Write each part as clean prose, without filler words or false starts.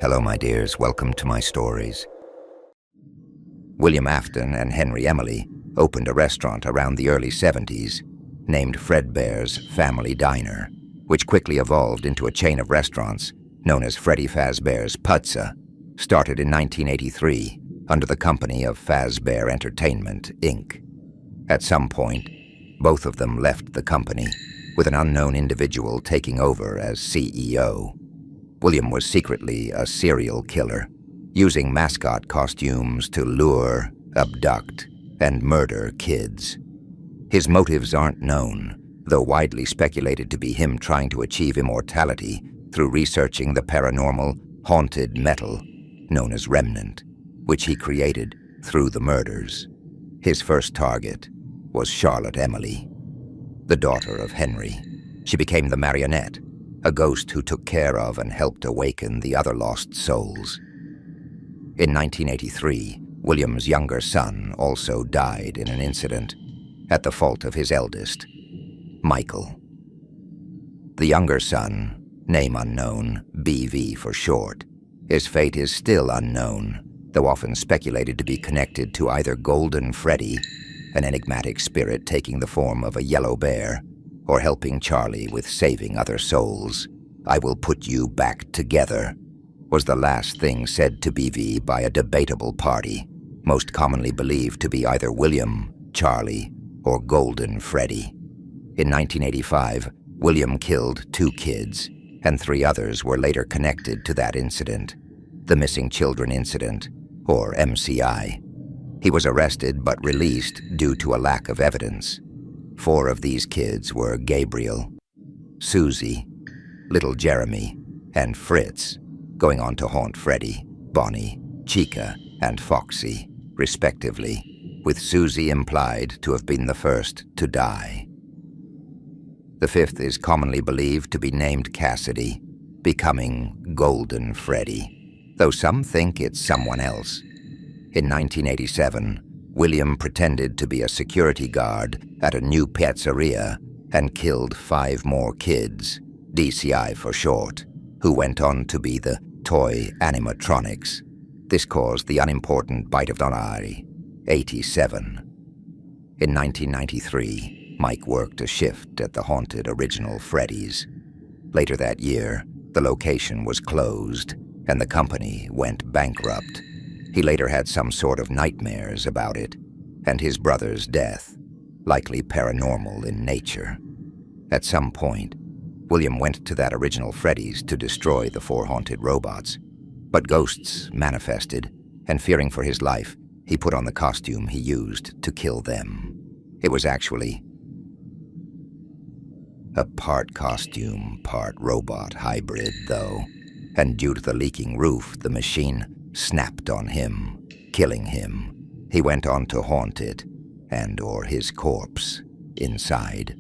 Hello, my dears. Welcome to my stories. William Afton and Henry Emily opened a restaurant around the early 70s named Fredbear's Family Diner, which quickly evolved into a chain of restaurants known as Freddy Fazbear's Pizza, started in 1983 under the company of Fazbear Entertainment, Inc. At some point, both of them left the company, with an unknown individual taking over as CEO. William was secretly a serial killer, using mascot costumes to lure, abduct, and murder kids. His motives aren't known, though widely speculated to be him trying to achieve immortality through researching the paranormal, haunted metal known as Remnant, which he created through the murders. His first target was Charlotte Emily, the daughter of Henry. She became the marionette, a ghost who took care of and helped awaken the other lost souls. In 1983, William's younger son also died in an incident at the fault of his eldest, Michael. The younger son, name unknown, BV for short, his fate is still unknown, though often speculated to be connected to either Golden Freddy, an enigmatic spirit taking the form of a yellow bear, or helping Charlie with saving other souls. "I will put you back together," was the last thing said to BV by a debatable party, most commonly believed to be either William, Charlie, or Golden Freddy. In 1985, William killed 2 kids, and 3 others were later connected to that incident, the Missing Children Incident, or MCI. He was arrested but released due to a lack of evidence. 4 of these kids were Gabriel, Susie, little Jeremy, and Fritz, going on to haunt Freddy, Bonnie, Chica, and Foxy, respectively, with Susie implied to have been the first to die. The 5th is commonly believed to be named Cassidy, becoming Golden Freddy, though some think it's someone else. In 1987, William pretended to be a security guard at a new pizzeria and killed 5 more kids, DCI for short, who went on to be the toy animatronics. This caused the unimportant bite of the eye, 87. In 1993, Mike worked a shift at the haunted original Freddy's. Later that year, the location was closed and the company went bankrupt. He later had some sort of nightmares about it and his brother's death, likely paranormal in nature. At some point, William went to that original Freddy's to destroy the 4 haunted robots, but ghosts manifested, and fearing for his life, he put on the costume he used to kill them. It was actually a part costume, part robot hybrid, though, and due to the leaking roof, the machine snapped on him, killing him. He went on to haunt it, and/or his corpse, inside.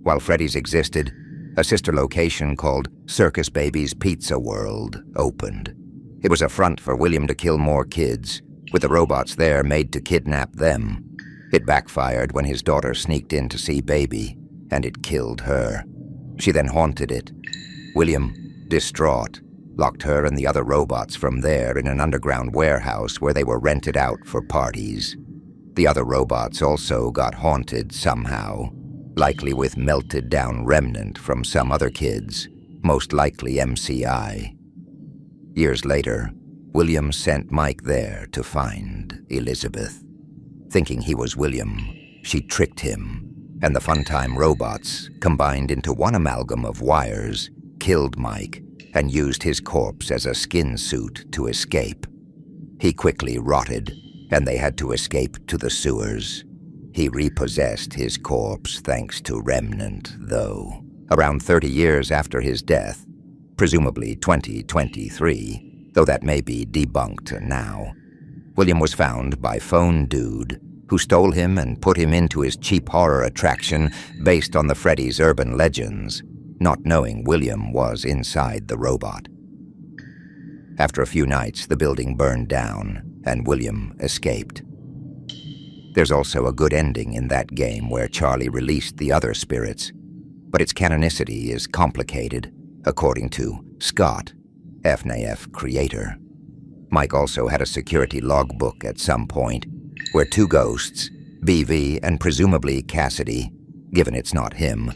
While Freddy's existed, a sister location called Circus Baby's Pizza World opened. It was a front for William to kill more kids, with the robots there made to kidnap them. It backfired when his daughter sneaked in to see Baby, and it killed her. She then haunted it. William, distraught, locked her and the other robots from there in an underground warehouse where they were rented out for parties. The other robots also got haunted somehow, likely with melted down remnant from some other kids, most likely MCI. Years later, William sent Mike there to find Elizabeth. Thinking he was William, she tricked him, and the Funtime robots, combined into one amalgam of wires, killed Mike and used his corpse as a skin suit to escape. He quickly rotted, and they had to escape to the sewers. He repossessed his corpse thanks to Remnant, though. Around 30 years after his death, presumably 2023, though that may be debunked now, William was found by Phone Dude, who stole him and put him into his cheap horror attraction based on the Freddy's urban legends, not knowing William was inside the robot. After a few nights, the building burned down, and William escaped. There's also a good ending in that game where Charlie released the other spirits, but its canonicity is complicated, according to Scott, FNAF creator. Mike also had a security logbook at some point where two ghosts, BV and presumably Cassidy, given it's not him,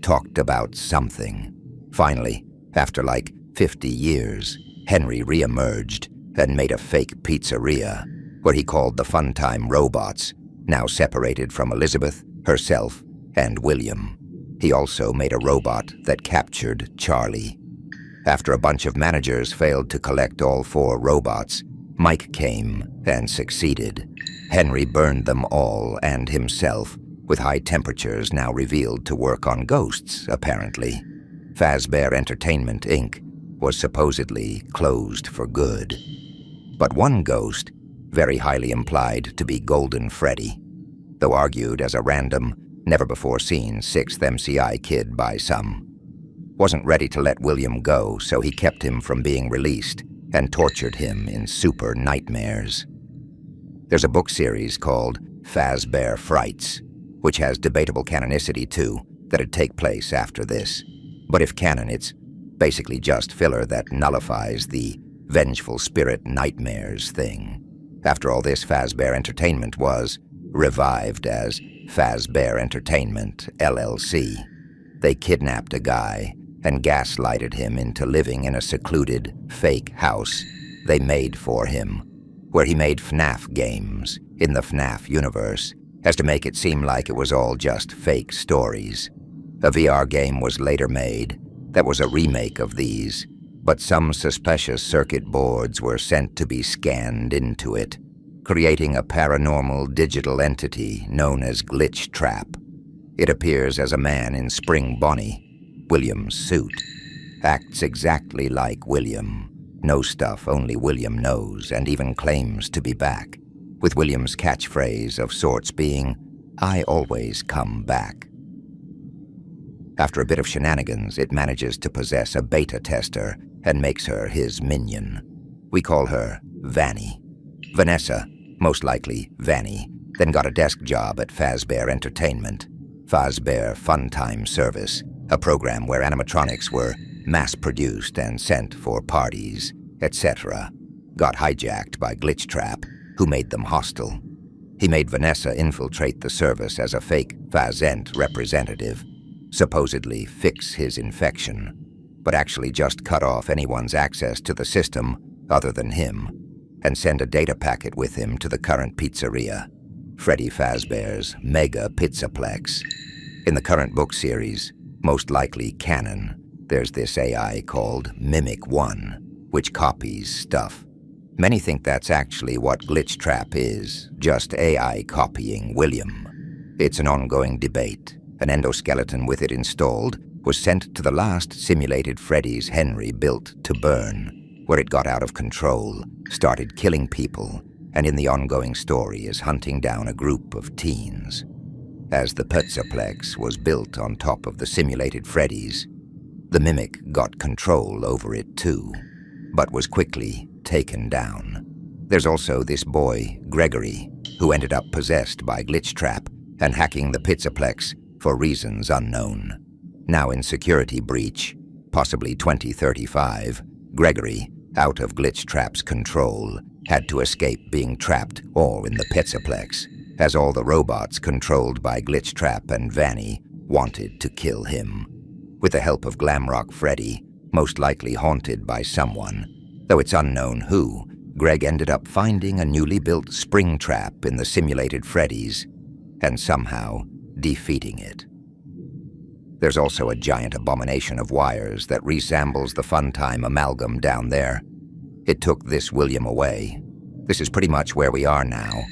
talked about something. Finally, after like 50 years, Henry re-emerged and made a fake pizzeria where he called the Funtime Robots, now separated from Elizabeth, herself, and William. He also made a robot that captured Charlie. After a bunch of managers failed to collect all 4 robots, Mike came and succeeded. Henry burned them all and himself, with high temperatures now revealed to work on ghosts, apparently. Fazbear Entertainment, Inc. was supposedly closed for good. But one ghost, very highly implied to be Golden Freddy, though argued as a random, never-before-seen 6th MCI kid by some, wasn't ready to let William go, so he kept him from being released and tortured him in super nightmares. There's a book series called Fazbear Frights, which has debatable canonicity too, that'd take place after this. But if canon, it's basically just filler that nullifies the vengeful spirit nightmares thing. After all this, Fazbear Entertainment was revived as Fazbear Entertainment, LLC. They kidnapped a guy and gaslighted him into living in a secluded, fake house they made for him, where he made FNAF games in the FNAF universe, as to make it seem like it was all just fake stories. A VR game was later made that was a remake of these, but some suspicious circuit boards were sent to be scanned into it, creating a paranormal digital entity known as Glitch Trap. It appears as a man in Spring Bonnie, William's suit. Acts exactly like William. Knows stuff only William knows, and even claims to be back, with William's catchphrase of sorts being, "I always come back." After a bit of shenanigans, it manages to possess a beta tester and makes her his minion. We call her Vanny. Vanessa, most likely Vanny, then got a desk job at Fazbear Entertainment, Fazbear Funtime Service, a program where animatronics were mass-produced and sent for parties, etc. Got hijacked by Glitch Trap, who made them hostile. He made Vanessa infiltrate the service as a fake Fazent representative, supposedly fix his infection, but actually just cut off anyone's access to the system other than him, and send a data packet with him to the current pizzeria, Freddy Fazbear's Mega Pizzaplex. In the current book series, most likely canon, there's this AI called Mimic One, which copies stuff. Many think that's actually what Glitch Trap is, just AI copying William. It's an ongoing debate. An endoskeleton with it installed was sent to the last simulated Freddy's Henry built to burn, where it got out of control, started killing people, and in the ongoing story is hunting down a group of teens. As the Pizzaplex was built on top of the simulated Freddy's, the Mimic got control over it too, but was quickly taken down. There's also this boy, Gregory, who ended up possessed by Glitch Trap and hacking the Pizzaplex for reasons unknown. Now in security breach, possibly 2035, Gregory, out of Glitch Trap's control, had to escape being trapped all in the Pizzaplex, as all the robots controlled by Glitch Trap and Vanny wanted to kill him. With the help of Glamrock Freddy, most likely haunted by someone, though it's unknown who, Greg ended up finding a newly built spring trap in the simulated Freddy's, and somehow defeating it. There's also a giant abomination of wires that resembles the Funtime amalgam down there. It took this William away. This is pretty much where we are now,